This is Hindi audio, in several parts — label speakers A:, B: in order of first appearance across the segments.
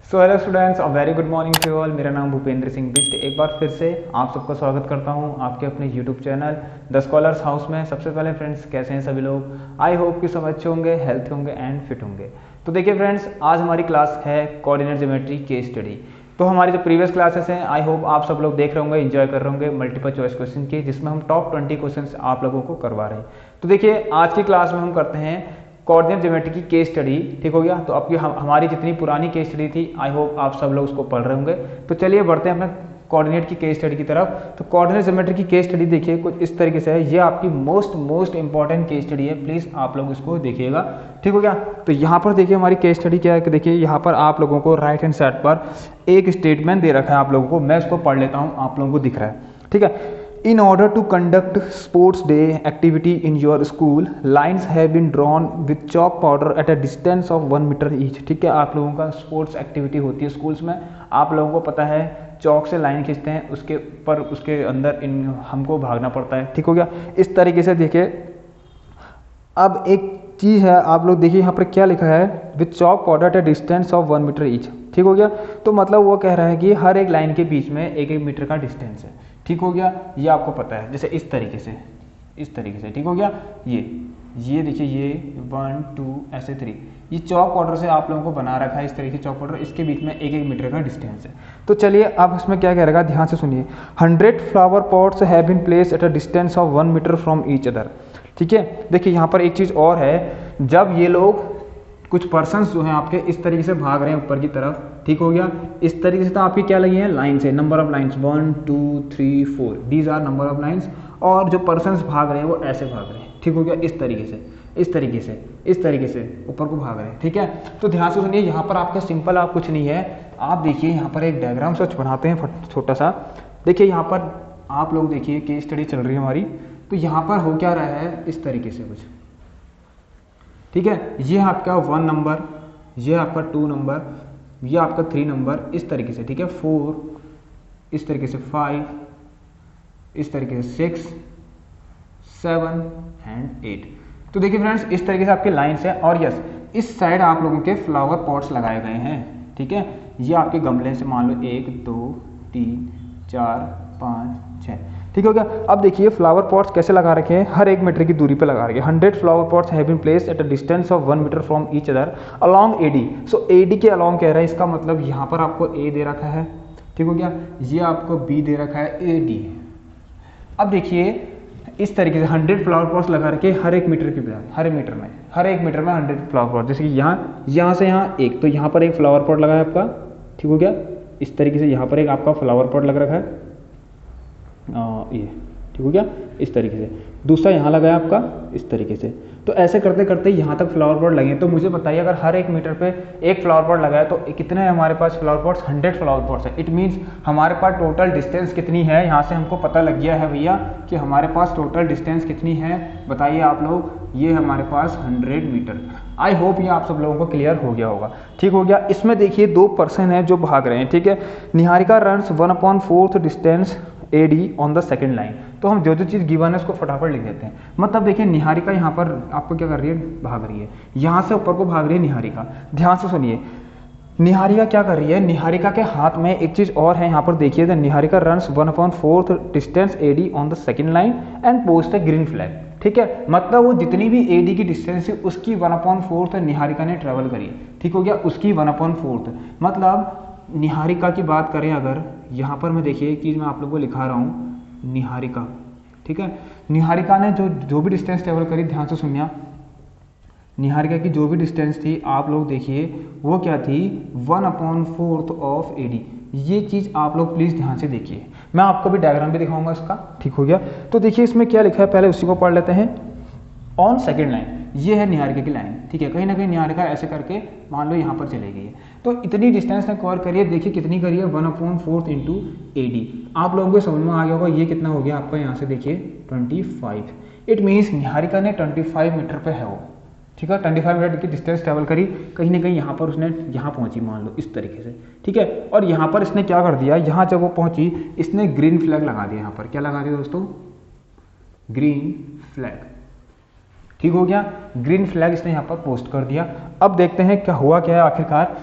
A: So hello students, a very good morning to all. मेरा नाम भूपेंद्र सिंह बिष्ट। एक बार फिर से आप सबका स्वागत करता हूं आपके अपने YouTube channel the scholars house में। सबसे पहले फ्रेंड्स, कैसे हैं सभी लोग? आई होप कि सब अच्छे होंगे, हेल्थी होंगे एंड फिट होंगे। तो देखिए फ्रेंड्स, आज हमारी क्लास है कोऑर्डिनेट ज्योमेट्री केस स्टडी। तो हमारी जो प्रीवियस क्लासेस हैं, आई होप आप सब लोग देख रहे होंगे, एंजॉय कर रहे होंगे मल्टीपल चॉइस क्वेश्चन की, जिसमें हम टॉप 20 क्वेश्चन आप लोगों को करवा रहे हैं। तो देखिए, आज की क्लास में हम करते हैं कोऑर्डिनेट ज्योमेट्री की केस स्टडी। ठीक हो गया? तो अब हमारी जितनी पुरानी केस स्टडी थी, आई होप आप सब लोग उसको पढ़ रहे होंगे। तो चलिए बढ़ते हैं अपने कोऑर्डिनेट की केस स्टडी की तरफ। तो कोऑर्डिनेट ज्योमेट्री की केस स्टडी देखिए कुछ इस तरीके से है। ये आपकी मोस्ट इंपॉर्टेंट केस स्टडी है, प्लीज आप लोग इसको देखिएगा। ठीक हो गया? तो यहाँ पर देखिए हमारी केस स्टडी क्या है कि देखिए यहाँ पर आप लोगों को राइट हैंड साइड पर एक स्टेटमेंट दे रखा है आप लोगों को। मैं इसको पढ़ लेता हूँ, आप लोगों को दिख रहा है। ठीक है? In order to conduct sports day activity in your school, lines have been drawn with chalk powder at a distance of 1 meter each। ठीक है? आप लोगों का स्पोर्ट्स एक्टिविटी होती है स्कूल्स में, आप लोगों को पता है चौक से लाइन खींचते हैं, उसके ऊपर उसके अंदर हमको भागना पड़ता है। ठीक हो गया? इस तरीके से देखिए, अब एक चीज़ है, आप लोग देखिए यहाँ पर क्या लिखा है, with chalk powder at a distance of 1 metre each. ठीक हो गया? तो मतलब वो कह रहा है कि हर एक लाइन के बीच में एक एक मीटर का डिस्टेंस है। ठीक हो गया? ये आपको पता है, जैसे इस तरीके से, इस तरीके से। ठीक हो गया? ये देखिए, ये 1 2 ऐसे 3, ये चॉक पाउडर से आप लोगों को बना रखा है इस तरीके से चॉक पाउडर, इसके बीच में एक एक मीटर का डिस्टेंस है। तो चलिए अब इसमें क्या कह रहेगा, ध्यान से सुनिए। 100 flower pots have been placed at a distance of 1 metre from each other. ठीक है? देखिए यहाँ पर एक चीज़ और है, जब ये लोग कुछ पर्सन्स जो हैं आपके इस तरीके से भाग रहे हैं ऊपर की तरफ। ठीक हो गया? इस तरीके से तो आपकी क्या लगी है, लाइन से, number of lines 1 2 3 4, these are number of lines. और जो पर्सन्स भाग रहे हैं वो ऐसे भाग रहे हैं। ठीक हो गया? इस तरीके से, इस तरीके से, इस तरीके से ऊपर को भाग रहे हैं। ठीक है? तो ध्यान से सुनिए, यहाँ पर आपका सिंपल आप कुछ नहीं है। आप देखिए यहाँ पर एक डायग्राम सोच बनाते हैं छोटा सा। देखिए यहाँ पर आप लोग देखिए, केस स्टडी चल रही है हमारी। तो यहाँ पर हो क्या रहा है, इस तरीके से कुछ। ठीक है? ये आपका 1 नंबर, ये आपका 2 नंबर, ये आपका 3 नंबर, इस तरीके से। ठीक है? 4, इस तरीके से 5, इस तरीके से 6 7 एंड 8। तो देखिए फ्रेंड्स, इस तरीके से आपके लाइन्स है। और यस, इस साइड आप लोगों के फ्लावर पॉट्स लगाए गए हैं। ठीक है? ये आपके गमले से मान लो 1 2 3 4 5 6। ठीक हो गया? अब देखिए फ्लावर पॉट्स कैसे लगा रखे हैं, हर 1 मीटर की दूरी पे लगा रखे हैं। 100 flower pots have been placed at a distance of 1 metre from each other along AD. So AD के अलोंग कह रहा है, इसका मतलब यहाँ पर आपको ए दे रखा है। ठीक हो गया? ये आपको बी दे रखा है, ए डी। अब देखिए इस तरीके से 100 फ्लावर पॉट्स लगा रखे हर 1 मीटर की बजाय, हर एक मीटर में 100 फ्लावर पॉट। जैसे कि यहाँ से यहाँ एक, तो यहाँ पर एक फ्लावर पॉट लगा है आपका। ठीक हो गया? इस तरीके से यहाँ पर एक आपका फ्लावर पॉट लग रखा है, ये। ठीक हो गया? इस तरीके से। दूसरा यहाँ लगा है आपका इस तरीके से। तो ऐसे करते करते यहाँ तक फ्लावर पॉट लगे। तो मुझे बताइए, अगर हर 1 मीटर पे एक फ्लावर पॉट लगा है तो कितने हैं हमारे पास फ्लावर पॉट्स? 100 फ्लावर पॉट्स है। इट मीन्स हमारे पास टोटल डिस्टेंस कितनी है, यहाँ से हमको पता लग गया है भैया कि हमारे पास टोटल डिस्टेंस कितनी है। बताइए आप लोग, ये हमारे पास 100 मीटर। आई होप ये आप सब लोगों को क्लियर हो गया होगा। ठीक हो गया? इसमें देखिए 2 पर्सन हैं जो भाग रहे हैं। ठीक है? Niharika runs 1/4 distance AD on the second line. तो हम जो चीज़ गिवन है उसको फटाफट लिख देते हैं। मतलब देखिए निहारिका यहाँ पर आपको क्या कर रही है, भाग रही है, यहाँ से ऊपर को भाग रही है निहारिका। ध्यान से सुनिए, निहारिका क्या कर रही है, निहारिका के हाथ में एक चीज़ और है। यहाँ पर देखिए, the Niharika runs 1/4 distance AD on the second line and post A green flag. ठीक है? मतलब वो जितनी भी AD की डिस्टेंस है उसकी 1/4 निहारिका ने ट्रेवल करी। ठीक हो गया? उसकी 1/4। मतलब निहारिका की बात करें अगर, यहाँ पर मैं देखिए एक चीज़ मैं आप लोगों को लिखा रहा हूँ, निहारिका। ठीक है? निहारिका ने जो भी डिस्टेंस ट्रेवल करी, ध्यान से सुनिए, निहारिका की जो भी डिस्टेंस थी आप लोग देखिए वो क्या थी, 1/4 ऑफ AD। ये चीज़ आप लोग प्लीज़ ध्यान से देखिए, मैं आपको भी डायग्राम भी दिखाऊंगा इसका। ठीक हो गया? तो देखिए इसमें क्या लिखा है, पहले उसी को पढ़ लेते हैं। ऑन सेकेंड लाइन, ये है निहारिका की लाइन। ठीक है? कहीं ना कहीं निहारिका ऐसे करके मान लो यहाँ पर चले गई है। तो इतनी डिस्टेंस ने कवर करिए, देखिए कितनी करिए, 1/4 इंटू AD। आप लोगों को समझ में आ गया होगा ये कितना हो गया आपका, यहाँ से देखिए 25। इट मीन्स निहारिका ने 25 मीटर पे है वो। ठीक है? 25 मीटर की डिस्टेंस ट्रेवल करी, कहीं ना कहीं यहाँ पर उसने यहाँ पहुँची मान लो इस तरीके से। ठीक है? और यहाँ पर इसने क्या कर दिया, यहाँ जब वो पहुँची इसने ग्रीन फ्लैग लगा दिया। यहाँ पर क्या लगा दिया दोस्तों, ग्रीन फ्लैग। ठीक हो गया? ग्रीन फ्लैग इसने यहाँ पर पोस्ट कर दिया। अब देखते हैं क्या हुआ क्या है आखिरकार।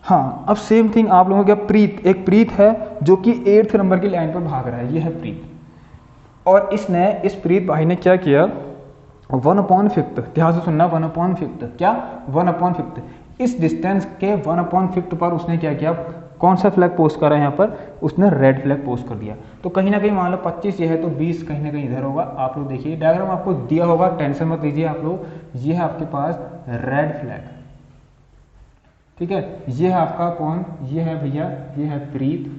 A: हाँ, अब सेम थिंग आप लोगों का प्रीत, एक प्रीत है जो कि 8th नंबर की लाइन पर भाग रहा है, ये है प्रीत। और इस प्रीत भाई ने क्या किया, 1/5, ध्यान से सुनना, 1/5 क्या, 1/5 इस डिस्टेंस के 1/5 पर उसने क्या किया, कौन सा फ्लैग पोस्ट करा है यहाँ पर, उसने रेड फ्लैग पोस्ट कर दिया। तो कहीं ना कहीं मान लो 25 ये है तो 20 कहीं ना कहीं इधर होगा। आप लोग देखिए डायग्राम आपको दिया होगा, टेंशन मत लीजिए आप लोग। ये है आपके पास रेड फ्लैग, ठीक है। ये है आपका कौन, ये है भैया, ये है प्रीत,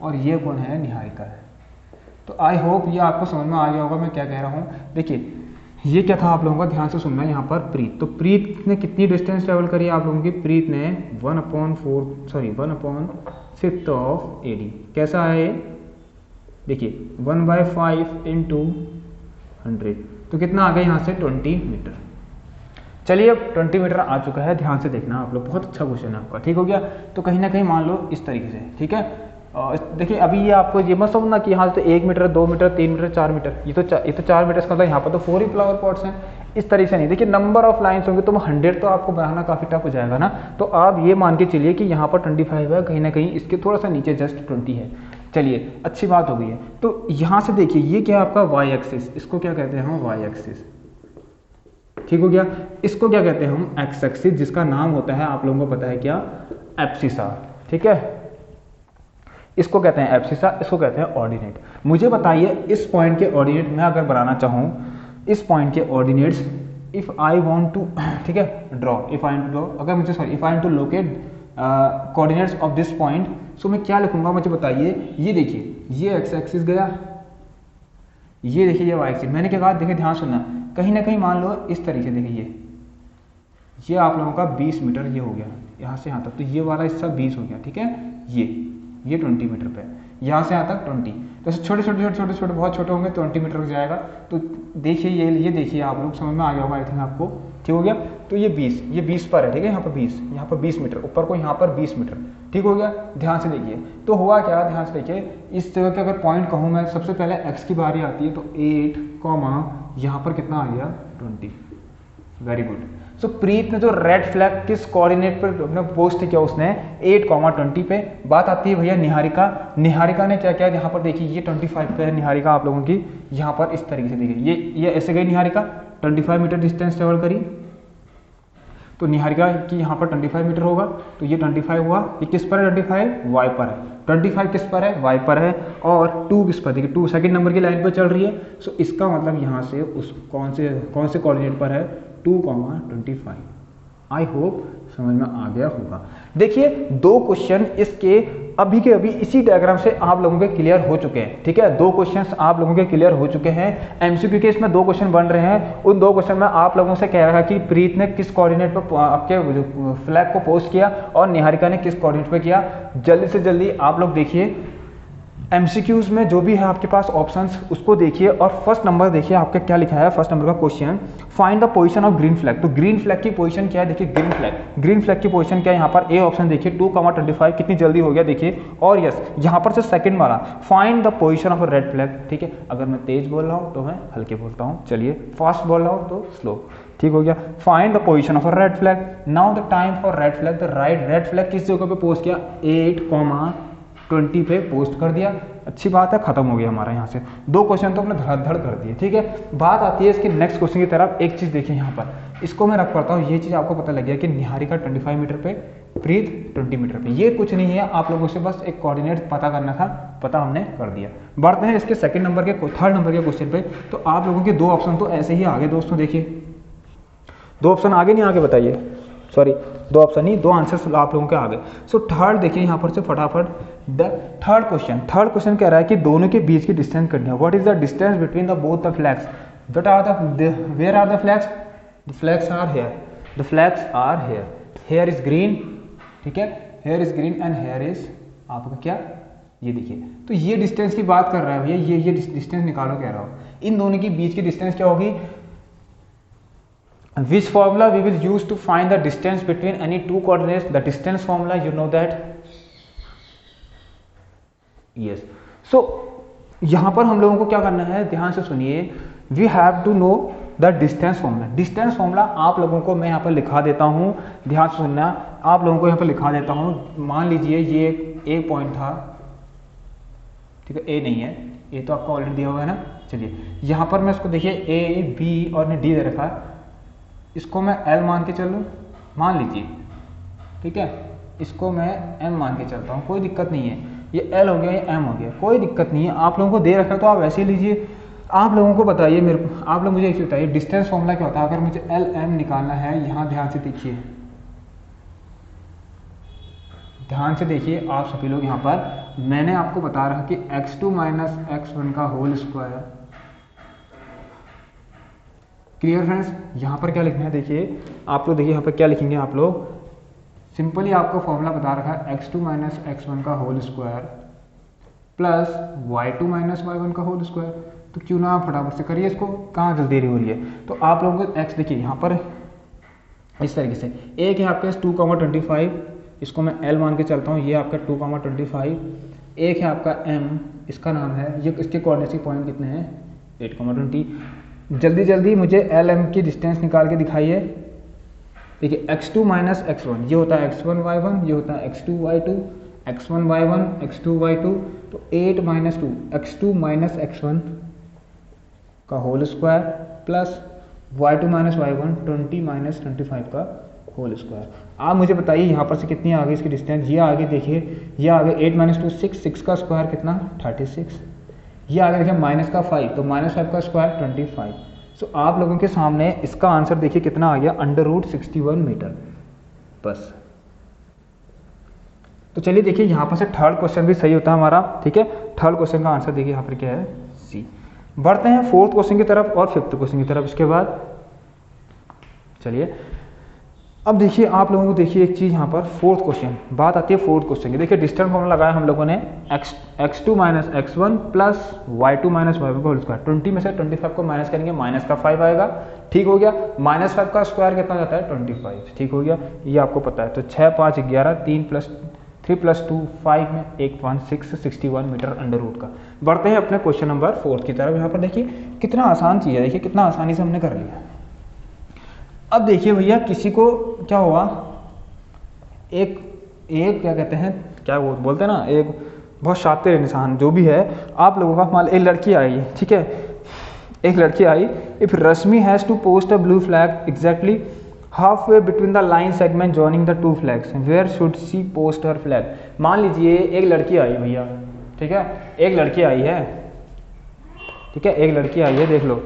A: और ये कौन है, निहारिका है। तो आई होप ये आपको समझ में आ गया होगा मैं क्या कह रहा हूँ। देखिए ये क्या था, आप लोगों का ध्यान से सुनना। यहाँ पर प्रीत, तो प्रीत ने कितनी डिस्टेंस ट्रेवल करी आप लोगों की, प्रीत ने 1/5 ऑफ AD। कैसा है ये, देखिए 1/5 × 100, तो कितना आ गया यहाँ से 20 मीटर। चलिए अब 20 मीटर आ चुका है, ध्यान से देखना आप लोग, बहुत अच्छा क्वेश्चन है आपका, ठीक हो गया। तो कहीं ना कहीं मान लो इस तरीके से, ठीक है। देखिए अभी ये आपको ये मत समझना कि यहाँ से तो 1 मीटर, 2 मीटर, 3 मीटर, 4 मीटर, ये तो 4 मीटर का, मतलब यहाँ पर तो 4 ही फ्लावर पॉट्स हैं। इस तरीके से नहीं, देखिए नंबर ऑफ लाइन्स होंगे तो 100 तो आपको बनाना काफ़ी टफ हो जाएगा ना। तो आप ये मान के चलिए कि यहाँ पर 25 है, कहीं ना कहीं इसके थोड़ा सा नीचे जस्ट 20 है। चलिए अच्छी बात हो गई है। तो यहाँ से देखिए ये क्या है आपका वाई एक्सिस, इसको क्या कहते हैं हम, वाई एक्सिस, ठीक हो गया। इसको क्या कहते हैं हम, एक्स एक्सिस, जिसका नाम होता है आप लोगों को पता है क्या, एब्सिसा, ठीक है। इसको कहते हैं एब्सिसा, इसको कहते हैं ऑर्डिनेट। मुझे बताइए इस पॉइंट के ऑर्डिनेट मैं अगर बनाना चाहूँ, इस पॉइंट के ordinates, if I want to, ठीक है, ड्रॉ, इफ आई ड्रॉ, अगर मुझे sorry if I to locate coordinates of this point, so मैं क्या लिखूंगा मुझे बताइए। ये देखिए ये एक्स एक्सिस गया, ये देखिए ये वाई एक्सिस, मैंने क्या कहा, देखिए ध्यान सुनना, कहीं ना कहीं मान लो इस तरीके से, देखिए ये आप लोगों का 20 मीटर ये हो गया यहाँ से यहाँ तक, तो ये वाला हिस्सा 20 हो गया, ठीक है। ये 20 मीटर पे, यहाँ से यहाँ तक 20, तो छोटे छोटे छोटे छोटे छोटे बहुत छोटे होंगे, 20 मीटर हो जाएगा। तो देखिए ये देखिए आप लोग समझ में आ गया होगा आई थिंक आपको, ठीक हो गया। तो ये 20 पर है, ठीक है, यहाँ पर 20 मीटर ऊपर को, यहाँ पर 20 मीटर, ठीक हो गया। ध्यान से देखिए तो हुआ क्या, ध्यान से देखिए, इस जगह के अगर पॉइंट कहूँ मैं, सबसे पहले एक्स की बारी आती है, तो 8, यहाँ पर कितना आ गया 20, वेरी गुड। सो प्रीत ने जो रेड फ्लैग किस कोऑर्डिनेट पर पोस्ट किया, उसने 8,20 पे। बात आती है भैया निहारिका ने क्या किया, यहाँ पर देखिए ये 25 पे है निहारिका आप लोगों की, यहाँ पर इस तरीके से देखिए ये ऐसे गई निहारिका, 25 मीटर डिस्टेंस ट्रेवल करी, तो निहारिका की यहाँ पर 25 मीटर होगा, तो ये 25 हुआ। ये किस पर है 25, वाई पर है। 25 किस पर है, वाई पर है, और 2 किस पर, देखिए 2 सेकंड नंबर की लाइन पर चल रही है। सो इसका मतलब यहाँ से उस कौन से कोऑर्डिनेट पर है, 2,25। आई होप समझ में आ गया होगा। देखिए 2 क्वेश्चन इसके अभी के अभी इसी डायग्राम से आप लोगों के क्लियर हो चुके हैं, ठीक है। 2 क्वेश्चंस आप लोगों के क्लियर हो चुके हैं। एमसीक्यू के इसमें 2 क्वेश्चन बन रहे हैं। उन 2 क्वेश्चन में आप लोगों से कह रहा है कि प्रीत ने किस कोऑर्डिनेट पर आपके फ्लैग को पोस्ट किया और निहारिका ने किस कोऑर्डिनेट पर किया। जल्दी से जल्दी आप लोग देखिए एमसीक्यूज में जो भी है आपके पास ऑप्शंस, उसको देखिए और फर्स्ट नंबर देखिए आपका क्या लिखा है। फर्स्ट नंबर का question, find the position of green flag. तो ग्रीन फ्लैग की पोजीशन क्या है, देखिए ग्रीन फ्लैग की पोजीशन क्या है, यहाँ पर ए ऑप्शन देखिए 2,25, कितनी जल्दी हो गया देखिए। और यस यहाँ पर से सेकंड वाला, find the position of red flag, ठीक है। अगर मैं तेज बोल रहा हूँ तो मैं हल्के बोलता हूँ, चलिए फास्ट बोल रहा हूँ तो स्लो, ठीक हो गया। Find the position of red flag, now the time for red flag. The red flag किस जगह पे पोस्ट किया, 8,20 पे पोस्ट कर दिया। अच्छी बात है, खत्म हो गया हमारा यहाँ से 2 क्वेश्चन तो अपने धड़ कर दिए, ठीक है। बात आती है इसके नेक्स्ट क्वेश्चन की तरफ। एक चीज देखिए यहाँ पर, इसको मैं रख पड़ता हूँ, ये चीज आपको पता लग गया कि निहारिका 25 मीटर पे, प्रीत 20 मीटर पे। ये कुछ नहीं है, आप लोगों से बस एक कोऑर्डिनेट पता करना था, पता हमने कर दिया। बढ़ते हैं इसके थर्ड नंबर के क्वेश्चन पे। तो आप लोगों के 2 ऑप्शन तो ऐसे ही आगे दोस्तों, देखिए 2 ऑप्शन आगे नहीं आगे, बताइए, सॉरी 2 ऑप्शन नहीं, 2 आंसर्स आप लोगों के आगे। सो थर्ड देखिए यहाँ पर से फटाफट, द थर्ड क्वेश्चन कह रहा है कि दोनों के बीच की डिस्टेंस करनी है। What is the distance between the both the flags, where are the flags, the flags are here, here is green, ठीक है, here is green and here is आपका क्या, ये देखिए। तो ये डिस्टेंस की बात कर रहा है भैया, ये डिस्टेंस निकालो कह रहा हूँ। इन दोनों के बीच की डिस्टेंस क्या होगी, which formula we will use to find the distance between any 2 coordinates, the distance formula, you know that, yes. So यहाँ पर हम लोगों को क्या करना है, ध्यान से सुनिए, we have to know the distance formula. Distance formula आप लोगों को मैं यहाँ पर लिखा देता हूँ, ध्यान से सुनना, आप लोगों को यहाँ पर लिखा देता हूँ। मान लीजिए ये ए पॉइंट था, ठीक है, ए नहीं है, ए तो आपको ऑलरेडी दिया हुआ है ना। चलिए यहाँ पर मैं इसको देखिए ए बी और ने डी दे रखा है, इसको मैं एल मान के चलूँ, मान लीजिए, ठीक है, इसको मैं एम मान के चलता हूँ, कोई दिक्कत नहीं है। ये एल हो गया, ये एम हो गया, कोई दिक्कत नहीं है। आप लोगों को दे रखा है तो आप वैसे ही लीजिए। आप लोगों को बताइए, आप लोग मुझे एक चीज़ बताइए, डिस्टेंस फॉर्मूला क्या होता है? अगर मुझे एल एम निकालना है, यहाँ ध्यान से देखिए, ध्यान से देखिए आप सभी लोग। यहाँ पर मैंने आपको बता रहा कि x2 माइनस x1 का होल स्क्वायर। Clear friends? यहाँ पर क्या लिखना है देखिए, आप लोग देखिए यहाँ पर क्या लिखेंगे आप लोग। सिंपली आपको फॉर्मूला बता रखा है x2 माइनस x1 का whole square plus y2 minus y1 का होल स्क्वायर। तो क्यों ना आप फटाफट से करिए इसको, कहाँ जल्दी देरी हो रही है। तो आप लोगों को x देखिए यहाँ पर इस तरीके से, एक है आपके 2,25, इसको मैं l मान के चलता हूँ, ये आपका 2,25। एक है आपका m, इसका नाम है, ये इसके कोऑर्डिनेट पॉइंट कितने हैं, 8,20। जल्दी जल्दी मुझे एल एम की डिस्टेंस निकाल के दिखाइए। देखिए x2 माइनस x1, ये होता है x1 y1, ये होता है x2 y2, x1 y1 x2 y2। तो 8 माइनस 2 x2 माइनस x1 का whole square plus y2 minus y1 20 minus 25 का होल स्क्वायर। आप मुझे बताइए यहाँ पर से कितनी आ गई इसकी डिस्टेंस। ये आगे देखिए, ये आगे 8 माइनस 2 6 का स्क्वायर कितना 36। ये आगे देखिए माइनस का 5, तो माइनस 5 का स्क्वायर 25। सो आप लोगों के सामने इसका आंसर देखिए कितना आ गया, √61 मीटर बस। तो चलिए देखिए यहाँ पर से थर्ड क्वेश्चन भी सही होता है हमारा, ठीक है। थर्ड क्वेश्चन का आंसर देखिए यहाँ पर क्या है, सी। बढ़ते हैं फोर्थ क्वेश्चन की तरफ और फिफ्थ क्वेश्चन की तरफ। इसके बाद चलिए अब देखिए आप लोगों को देखिए एक चीज़ यहाँ पर, फोर्थ क्वेश्चन, बात आती है फोर्थ क्वेश्चन की। देखिए डिस्टेंस फॉर्मूला लगाया हम लोगों ने, x2 minus x1 plus y2 minus y1 का होल स्क्वायर। 20 में से 25 को माइनस करेंगे, माइनस का 5 आएगा, ठीक हो गया। माइनस 5 का स्क्वायर कितना जाता है 25, ठीक हो गया, ये आपको पता है। तो 6 5 11, 3 प्लस 2 5 में 1 1 6 61 मीटर अंडर रूट का। बढ़ते हैं अपने क्वेश्चन नंबर 4 की तरफ। यहाँ पर देखिए कितना आसान चीज़ है, देखिए कितना आसानी से हमने कर लिया। अब देखिए भैया, किसी को क्या हुआ, एक क्या कहते हैं, क्या वो बोलते हैं ना, एक बहुत शातिर इंसान जो भी है, आप लोगों का मान, एक लड़की आई, ठीक है, एक लड़की आई। If Rashmi has to post a blue flag exactly half way between the line segment joining the two flags, where should she post her flag. मान लीजिए एक लड़की आई भैया, ठीक है, एक लड़की आई है, ठीक है, एक लड़की आई है, देख लो,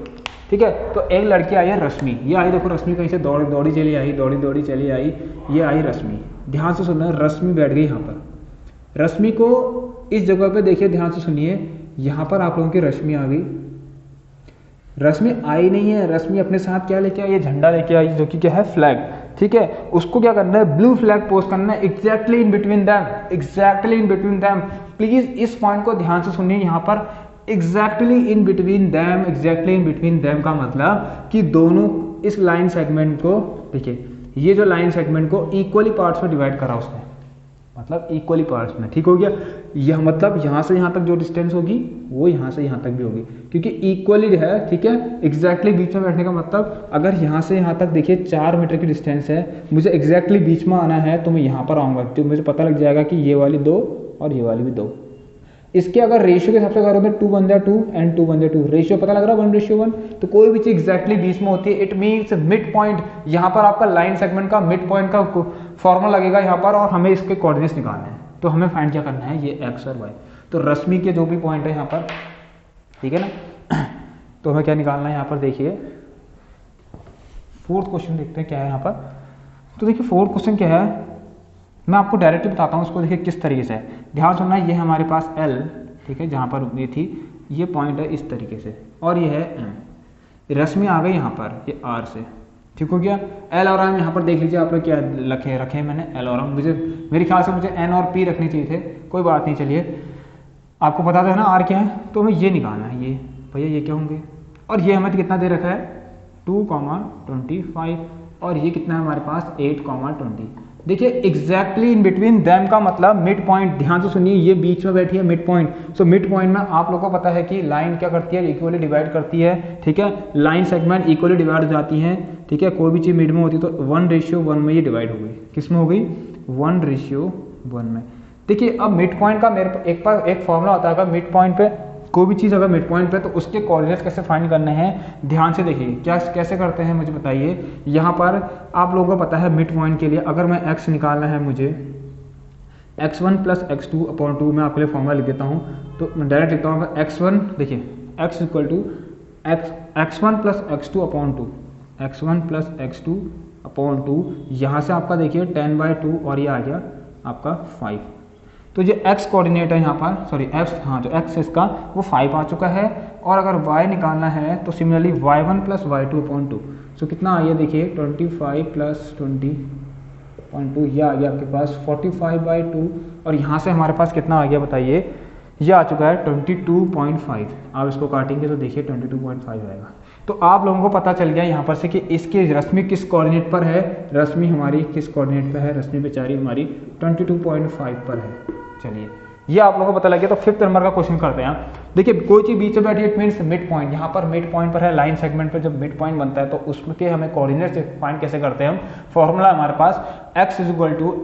A: ठीक है। तो एक लड़की आई है रश्मि, ये आई, देखो रश्मि कहीं से दौड़ी चली आई, दौड़ी चली आई, ये आई रश्मि। ध्यान से सुनना, रश्मि बैठ गई यहाँ पर। रश्मि को इस जगह पे देखिए, ध्यान से सुनिए, यहाँ पर आप लोगों की रश्मि आ गई। रश्मि आई नहीं है, रश्मि अपने साथ क्या लेके आई, ये झंडा लेके आई, जो कि क्या है, फ्लैग, ठीक है। उसको क्या करना है, ब्लू फ्लैग पोस्ट करना है exactly in between them, exactly in between them. Please इस पॉइंट को ध्यान से सुनिए, यहाँ पर exactly in between them, exactly in between them का मतलब कि दोनों इस लाइन सेगमेंट को, देखिए ये जो लाइन सेगमेंट को इक्वली पार्ट्स में डिवाइड करा उसने, मतलब इक्वली पार्ट्स में, ठीक हो गया। यह मतलब यहाँ से यहाँ तक जो डिस्टेंस होगी वो यहाँ से यहाँ तक भी होगी, क्योंकि इक्वली है, ठीक है। एग्जैक्टली बीच में बैठने का मतलब, अगर यहाँ से यहाँ तक देखिए 4 मीटर की डिस्टेंस है, मुझे एग्जैक्टली बीच में आना है, तो मैं यहाँ पर आऊँगा, तो मुझे पता लग जाएगा कि ये वाली 2 और ये वाली भी 2। इसके अगर रेशियो के हिसाब से करोगे 2 1 2 एंड 2 1 2, रेशियो पता लग रहा है 1:1। तो कोई भी चीज एग्जैक्टली बीच में होती है, इट मीन्स मिड पॉइंट। यहाँ पर आपका लाइन सेगमेंट का मिड पॉइंट का फॉर्मूला लगेगा यहाँ पर, और हमें इसके कोऑर्डिनेट्स निकालने हैं। तो हमें फाइंड क्या करना है, ये x और y। तो रश्मि के जो भी पॉइंट है यहाँ पर, ठीक है ना, तो हमें क्या निकालना है यहाँ पर। देखिए फोर्थ क्वेश्चन देखते हैं क्या है यहाँ पर। तो देखिए फोर्थ क्वेश्चन क्या है, मैं आपको डायरेक्टली बताता हूँ इसको, देखिए किस तरीके से। ध्यान सुनना, ये हमारे पास L, ठीक है, जहाँ पर ये थी, ये पॉइंट है इस तरीके से, और ये है M। रश्मि आ गई यहाँ पर, ये R से, ठीक हो गया। L और M यहाँ पर देख लीजिए आप लोग क्या रखे मैंने, L और M। मुझे मेरे ख्याल से मुझे N और P रखने चाहिए थे, कोई बात नहीं। चलिए आपको पता था ना R क्या है, तो हमें ये निकालना है, ये भैया ये क्या होंगे। और ये हमें कितना दे रखा है 2,25, और ये कितना है हमारे पास 8,20। देखिए एग्जैक्टली इन बिटवीन देम का मतलब मिड पॉइंट, ध्यान से सुनिए, ये बीच में बैठी है mid point. So mid point में आप लोगों को पता है कि लाइन क्या करती है, इक्वली डिवाइड करती है, ठीक है, लाइन सेगमेंट इक्वली डिवाइड हो जाती हैं, ठीक है, कोई भी चीज मिड में होती है तो 1:1 में ये डिवाइड हो गई, किस में हो गई, 1:1 में। देखिए अब मिड पॉइंट का मेरे एक फॉर्मूला होता है, मिड पॉइंट पे कोई भी चीज़ अगर मिड पॉइंट पे तो उसके कोऑर्डिनेट्स कैसे फाइंड करने हैं, ध्यान से देखिए क्या कैसे करते हैं मुझे बताइए। यहाँ पर आप लोगों को पता है मिड पॉइंट के लिए अगर मैं x निकालना है मुझे, x1 + x2/2 मैं आपके लिए फॉर्मूला लिख देता हूँ, तो मैं डायरेक्ट लिखता हूँ x1, देखिए x = x1 + x2/2, x1 + x2/2, यहाँ से आपका देखिए 10/2 और ये आ गया आपका 5। तो जो x कोऑर्डिनेट है यहाँ पर, सॉरी x, हाँ जो x है इसका वो 5 आ चुका है। और अगर y निकालना है तो सिमिलरली y1 + y2/2, सो कितना आ गया देखिए 25 + 20/2, ये आ गया आपके पास 45/2। और यहाँ से हमारे पास कितना आ गया बताइए, ये आ चुका है 22.5। आप इसको काटेंगे तो देखिए 22.5 आएगा। तो आप लोगों को पता चल गया यहाँ पर से कि इसकी रश्मि किस कोऑर्डिनेट पर है, रश्मि हमारी किस कोऑर्डिनेट पर है, रश्मि बेचारी हमारी 22.5 पर है। चलिए ये आप लोगों को पता लग गया। तो 5th नंबर का क्वेश्चन करते हैं। देखिए कोई चीज बीच में बैठी है, इट मींस मिड पॉइंट, यहाँ पर मिड पॉइंट पर है, लाइन सेगमेंट पर जब मिड पॉइंट बनता है तो उसके हमें कोऑर्डिनेट्स फाइंड कैसे करते हैं हम, फॉर्मूला हमारे पास x =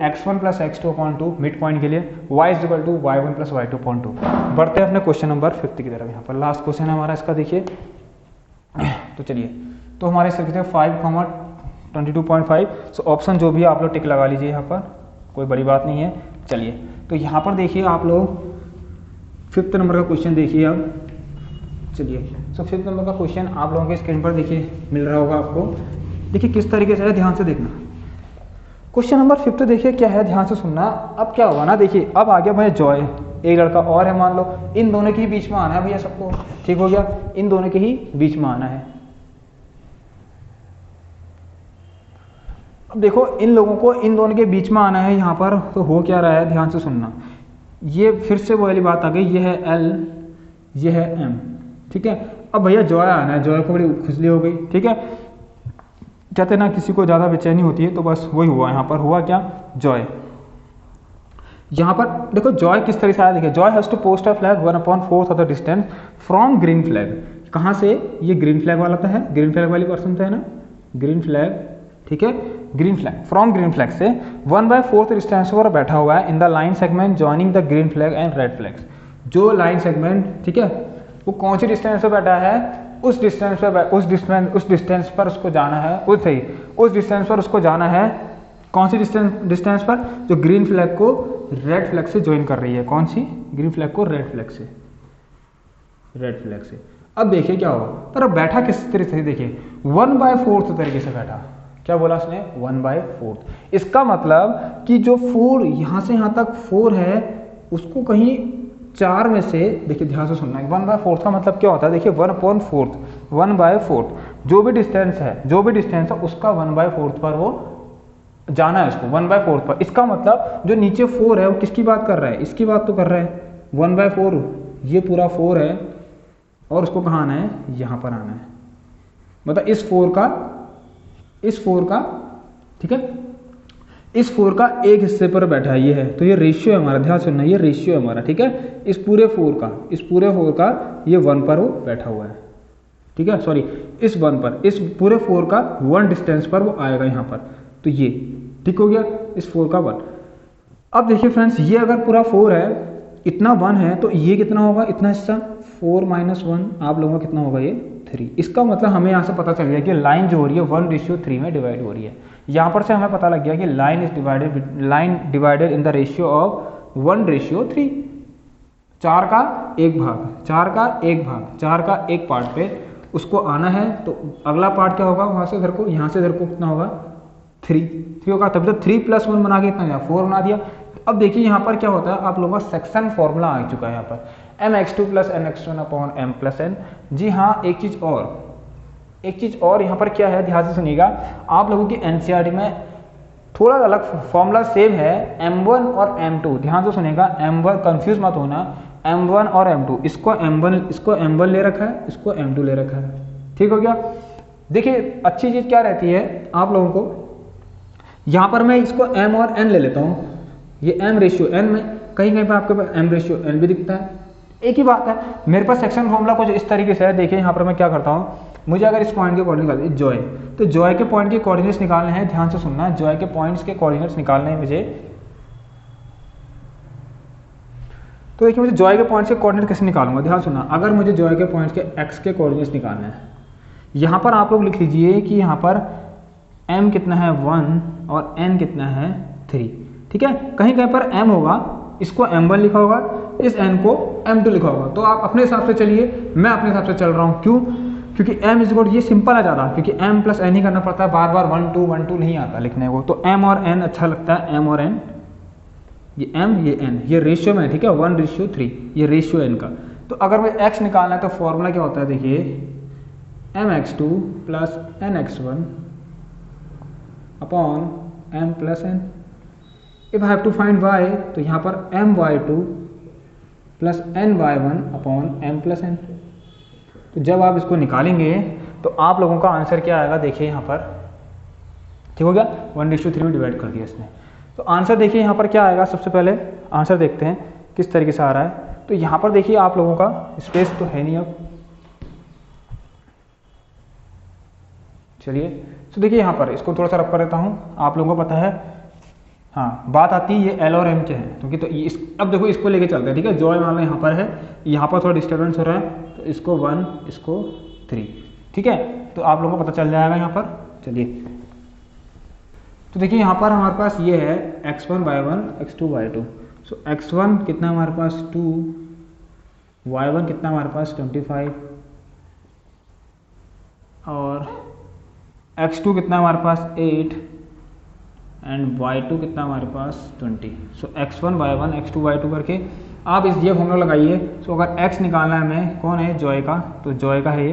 A: x1 + x2/2 mid point के लिए, y = y1 + y2/2। बढ़ते हैं अपने क्वेश्चन नंबर 5 की तरफ। यहाँ पर लास्ट क्वेश्चन है हमारा इसका, देखिए तो चलिए, तो हमारे सिर्फ 5, 22.5। सो ऑप्शन जो भी आप लोग टिक लगा लीजिए, यहाँ पर कोई बड़ी बात नहीं है। चलिए तो यहाँ पर देखिए आप लोग 5th नंबर का क्वेश्चन देखिए अब। चलिए सो 5th नंबर का क्वेश्चन आप लोगों के स्क्रीन पर देखिए मिल रहा होगा आपको। देखिए किस तरीके से है, ध्यान से देखना। क्वेश्चन नंबर 5 देखिए क्या है, ध्यान से सुनना। अब क्या होगा ना, देखिए अब आ गया भैया जॉय, एक लड़का और है, मान लो इन दोनों के ही बीच में आना है भैया सबको, ठीक हो गया, इन दोनों के ही बीच में आना है। अब देखो इन लोगों को इन दोनों के बीच में आना है यहाँ पर, तो हो क्या रहा है, ध्यान से सुनना। ये फिर से वो वाली बात आ गई, ये है L, ये है M, ठीक है। अब भैया जॉय आना है, जॉय को बड़ी खुजली हो गई, ठीक है। कहते ना किसी को ज़्यादा बेचैनी होती है, तो बस वही हुआ यहाँ पर, हुआ क्या, जॉय। यहाँ पर देखो जॉय किस तरह से आया, देखिए Joy has to post a flag 1/4 of the distance from green flag. कहाँ से, ये ग्रीन फ्लैग वाला था है, ग्रीन फ्लैग वाली पर्सन था है ना, ग्रीन फ्लैग, ठीक है, green flag, from green flag से 1/4 डिस्टेंस पर बैठा हुआ है in the line segment joining the green flag and red flags. जो लाइन सेगमेंट, ठीक है, वो कौन सी डिस्टेंस पर बैठा है, उस डिस्टेंस पर, उस डिस्टेंस पर उसको जाना है, उस डिस्टेंस पर उसको जाना है। कौन सी डिस्टेंस पर, जो ग्रीन फ्लैग को रेड फ्लैग से ज्वाइन कर रही है, कौन सी, ग्रीन फ्लैग को रेड फ्लैग से, रेड फ्लैग से। अब देखिए क्या होगा, पर अब बैठा किस तरह से, देखिए 1/4 तरीके से बैठा। क्या बोला उसने, 1/4। इसका मतलब कि जो 4 यहां से यहां तक 4 है, उसको कहीं 4 में से, देखिए ध्यान से सुनना, 1/4 का मतलब क्या होता है, देखिए 1/4, 1/4 जो भी डिस्टेंस है उसका 1/4 पर वो जाना है, उसको 1/4 पर। इसका मतलब जो नीचे 4 है वो किसकी बात कर रहा है, इसकी बात तो कर रहा है, 1/4, ये पूरा 4 है और उसको कहाँ आना है, यहाँ पर आना है। मतलब इस 4 का, ठीक है, इस 4 का एक हिस्से पर बैठा है, ये है, तो ये रेशियो है हमारा, ध्यान सुनना, ये रेशियो है हमारा, ठीक है। इस पूरे 4 का ये 1 पर वो बैठा हुआ है, ठीक है, सॉरी इस 1 पर, इस पूरे 4 का 1 डिस्टेंस पर वो आएगा यहाँ पर, तो ये ठीक हो गया, इस 4 का 1। अब देखिए फ्रेंड्स, ये अगर पूरा 4 है, इतना 1 है, तो ये कितना होगा, इतना हिस्सा 4 - 1 आप लोगों का कितना होगा, ये 3। इसका मतलब हमें यहाँ से पता चल गया कि लाइन जो हो रही है 1:3 में डिवाइड हो रही है। यहाँ पर से हमें पता लग गया कि line divided in the ratio of 1:3। 4 का 1 भाग, 4 का 1 पार्ट पे उसको आना है, तो अगला पार्ट क्या होगा, वहां से इधर को, यहाँ से इधर को कितना होगा, 3 होगा, तब तो 3 + 1 बना के इतना 4 बना दिया। अब देखिए यहाँ पर क्या होता है, आप लोगों का सेक्शन फॉर्मूला आ चुका है यहाँ पर, mx2 + nx1/m + n। जी हाँ, एक चीज और यहाँ पर क्या है, ध्यान से सुनिएगा। आप लोगों की एनसीईआरटी में थोड़ा अलग फॉर्मूला सेम है, m1 और m2, ध्यान से सुनिएगा, m1 कंफ्यूज मत होना, m1 और m2, इसको m1 ले रखा है, इसको m2 ले रखा है, ठीक हो गया। देखिए अच्छी चीज क्या रहती है आप लोगों को, यहाँ पर मैं इसको m और n ले लेता हूँ, ये m रेशियो n में, कहीं कहीं पर आपके पास m रेशियो n भी दिखता है, एक ही बात है। मेरे पास सेक्शन फॉर्मूला कुछ इस तरीके से है। देखिए यहाँ पर मैं क्या करता हूँ, मुझे अगर इस पॉइंट के कोऑर्डिनेट निकालने जॉय, तो जॉय के पॉइंट के कोऑर्डिनेट्स निकालने हैं, ध्यान से सुनना, जॉय के पॉइंट्स के कोऑर्डिनेट्स निकालने हैं मुझे। तो देखिए मुझे जॉय के पॉइंट्स के कोऑर्डिनेट कैसे निकालूंगा, ध्यान सुनना। अगर मुझे जॉय के पॉइंट्स के एक्स के कोऑर्डिनेट्स निकालने हैं, यहाँ पर आप लोग लिख लीजिए कि यहाँ पर m कितना है 1 और n कितना है 3, ठीक है। कहीं कहीं पर m होगा, इसको m1 लिखा होगा, इस n को m2 लिखा होगा। तो आप अपने हिसाब से चलिए, मैं अपने हिसाब से चल रहा हूँ। क्यों? क्योंकि m इज इक्वल, ये सिंपल है ज़्यादा, क्योंकि m प्लस n ही करना पड़ता है, बार बार 1 2 नहीं आता लिखने को। तो m और n अच्छा लगता है, m और n, ये m ये n, ये रेशियो में है, ठीक है, 1:3, ये रेशियो n का। तो अगर मुझे x निकालना है तो फॉर्मूला क्या होता है, देखिए mx2 plus nx1 upon m plus n। If I have to find y, तो यहाँ पर my2 plus ny1 upon m plus n। तो जब आप इसको निकालेंगे तो आप लोगों का आंसर क्या आएगा, देखिए यहाँ पर, ठीक हो गया, 1:3 में डिवाइड कर दिया इसने। तो आंसर देखिए यहाँ पर क्या आएगा, सबसे पहले आंसर देखते हैं किस तरीके से आ रहा है। तो यहाँ पर देखिए आप लोगों का स्पेस तो है नहीं अब, चलिए। तो देखिए यहाँ पर इसको थोड़ा सा रब कर देता हूँ, आप लोगों को पता है, हाँ बात आती है ये L और M के हैं, क्योंकि तो अब देखो इसको लेके चलते हैं, ठीक है। जॉय मान लो यहाँ पर है, यहाँ पर थोड़ा डिस्टर्बेंस हो रहा है, तो इसको 1 इसको 3, ठीक है। तो आप लोगों को पता चल जाएगा यहाँ पर, चलिए। तो देखिए यहाँ पर हमारे पास ये है x1 y1 x2 y2। सो x1 कितना हमारे पास 2, y1 कितना हमारे पास 25 और x2 कितना हमारे पास 8 एंड y2 कितना हमारे पास 20। सो x1 y1 x2 y2 करके आप इस ये फॉर्मूला लगाइए। सो अगर x निकालना है हमें, कौन है जॉय का, तो जॉय का है ये,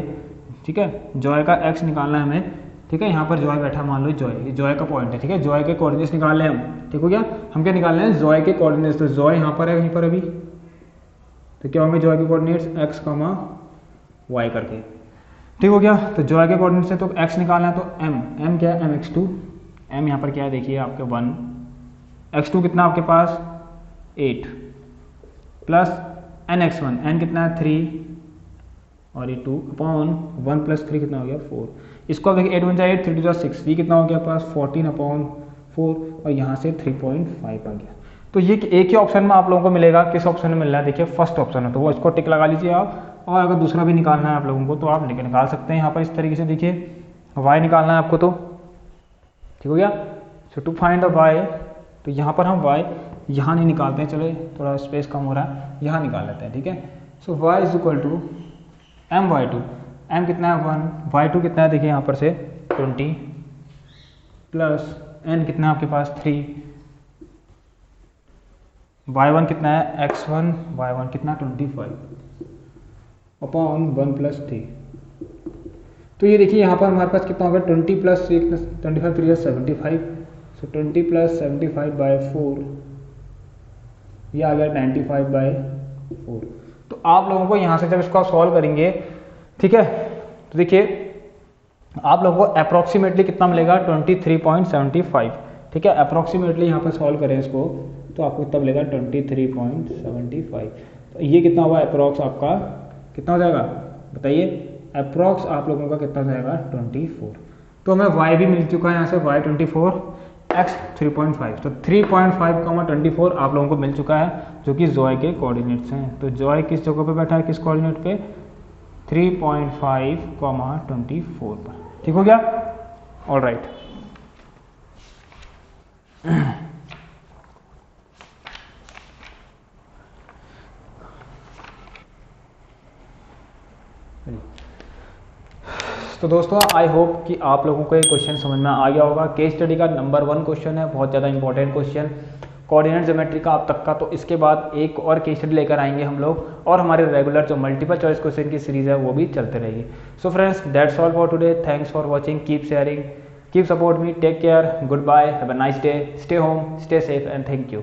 A: ठीक है, जॉय का x निकालना है हमें, ठीक है। यहाँ पर जॉय बैठा, मान लो जॉय, जॉय का पॉइंट है, ठीक है। जॉय के कोऑर्डिनेट्स निकाल लें हम, ठीक हो गया। हम क्या निकाल रहे हैं, जॉय के कोऑर्डिनेट्स। तो जॉय यहाँ पर है कहीं पर अभी, तो क्या होंगे जॉय के कोऑर्डिनेट्स x, y करके, ठीक हो गया। तो जॉय के कोऑर्डिनेट्स है, तो x निकालना है, तो m क्या है, mx2, m यहाँ पर क्या है देखिए आपके 1, x2 कितना आपके पास 8 प्लस nx1, n कितना है 3 और ये 2 अपॉन 1 प्लस 3 कितना हो गया 4। इसको अब देखिए 8 1 8 3 2 6, ये कितना हो गया पास 14 अपॉन 4 और यहाँ से 3.5 आ गया। तो ये एक ही ऑप्शन में आप लोगों को मिलेगा, किस ऑप्शन में मिल रहा है, देखिए फर्स्ट ऑप्शन है, तो वो इसको टिक लगा लीजिए आप। और अगर दूसरा भी निकालना है आप लोगों को तो आप निकाल सकते हैं यहाँ पर इस तरीके से। देखिए y निकालना है आपको, तो ठीक हो गया। सो टू फाइंड द y, तो यहाँ पर हम y यहाँ नहीं निकालते हैं, चलो थोड़ा स्पेस कम हो रहा है, यहाँ निकाल लेते हैं, ठीक है। So y is equal to my2, m कितना है 1, y2 कितना है देखिए यहाँ पर से 20 प्लस n कितना है आपके पास 3, y1 कितना है x1 y1 कितना 25 अपॉन 1 प्लस 3। तो ये देखिए यहाँ पर हमारे पास कितना होगा 20 प्लस 25 3 75। सो 20 प्लस 75/4, ये आ गया 95/4। तो आप लोगों को यहाँ से जब इसको आप सॉल्व करेंगे, ठीक है, तो देखिए आप लोगों को अप्रॉक्सीमेटली कितना मिलेगा 23.75, ठीक है। अप्रॉक्सीमेटली यहाँ पर सॉल्व करें इसको तो आपको कितना मिलेगा 23.75। तो ये कितना हुआ अप्रॉक्स, आपका कितना हो जाएगा बताइए, अप्रॉक्स आप लोगों का कितना हो जाएगा 24। तो हमें y भी मिल चुका है यहाँ से, y 24 x 3.5। तो 3.5 24 आप लोगों को मिल चुका है, जो कि जॉय के कोऑर्डिनेट्स हैं। तो जॉय किस जगह पे बैठा है, किस कोऑर्डिनेट पे, 3.5 24 पर, ठीक हो गया, ऑल राइट। तो दोस्तों आई होप कि आप लोगों को ये क्वेश्चन समझ में आ गया होगा। केस स्टडी का नंबर 1 क्वेश्चन है, बहुत ज़्यादा इंपॉर्टेंट क्वेश्चन, कोऑर्डिनेट ज्योमेट्री का अब तक का। तो इसके बाद एक और केस स्टडी लेकर आएंगे हम लोग, और हमारे रेगुलर जो मल्टीपल चॉइस क्वेश्चन की सीरीज है वो भी चलते रहेगी। So friends that's all for today, thanks for watching, keep sharing, keep support me, take care, good bye, have a nice day, stay home, stay safe and thank you.